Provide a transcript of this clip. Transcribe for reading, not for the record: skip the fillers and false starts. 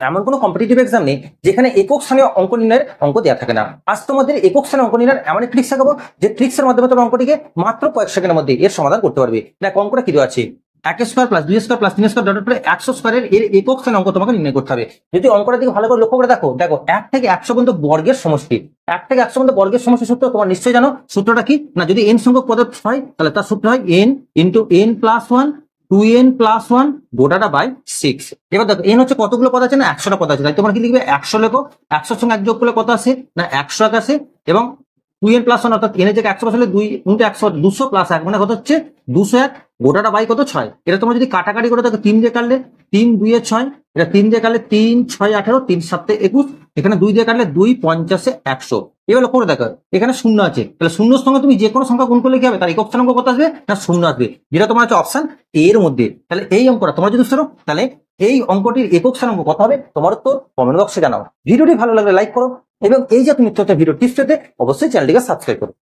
এমন কোনো competitive exam নেই যেখানে একক স্থানীয় অঙ্ক নির্ণয়ের অঙ্ক দেওয়া থাকে না। আজ তোমাদের একক স্থানীয় অঙ্ক নির্ণয়ের এমন একটি ট্রিক্স দেখাবো যে ট্রিক্সের মাধ্যমে তোমার অঙ্কটিকে মাত্র কয়েক সেকেন্ডের মধ্যে এর সমাধান করতে পারবে। দেখ অঙ্কটা কি দেওয়া আছে, 1² + 2² + 3² ডট করে 100 স্কয়ারের এর একক স্থানীয় অঙ্ক তোমাকে নির্ণয় করতে হবে। যদি অঙ্কটার দিকে ভালো করে লক্ষ্য করে দেখো, 1 থেকে 100 পর্যন্ত বর্গের সমষ্টি, 1 থেকে 100 পর্যন্ত বর্গের সমষ্টি সূত্র তোমার নিশ্চয়ই জানো। সূত্রটা কি না, যদি n সংখ্যক পদ হয় তাহলে তার সূত্র হয় n × n + 1 2n + 1 গোটাটা বাই 6। এবার দেখো n হচ্ছে কতগুলো পদ আছে না, 100টা পদ আছে, তাই তোমরা কি লিখবে 100 লেখো। 100 সঙ্গে 1 যোগ করলে কত আসে না 101 আসে, এবং 2n + 1 অর্থাৎ n এর জায়গায় 100 বসালে 2 × 100 200 + 1 মানে কত হচ্ছে 201 গোটাটা বাই কত 6। এটা তোমরা যদি কাটাকাটি করে দেখো 3 দিয়ে কাটলে 3 2 এ 6, এটা 3 দিয়ে কাটলে 3 6 18, 3 7 21, এখানে 2 দিয়ে কাটলে 2 50 এ 100। এবার লক্ষ্য করে দেখো এখানে শূন্য আছে, তাহলে শূন্যর সঙ্গে তুমি যে কোনো সংখ্যা গুণ করলে কি হবে, তার একক স্থানাঙ্ক কত আসবে না শূন্য আসবে, যেটা তোমার হচ্ছে অপশন এর মধ্যে। তাহলে এই অঙ্কটা তোমরা যদি সরো তাহলে এই অঙ্কটির একক স্থানাঙ্ক কত হবে তোমার উত্তর কমেন্ট বক্সে জানাও। ভিডিওটি ভালো লাগলে লাইক করো এবং এই যে তুমি নিত্য ভিডিও টিপস পেতে অবশ্যই চ্যানেলটিকে সাবস্ক্রাইব করো।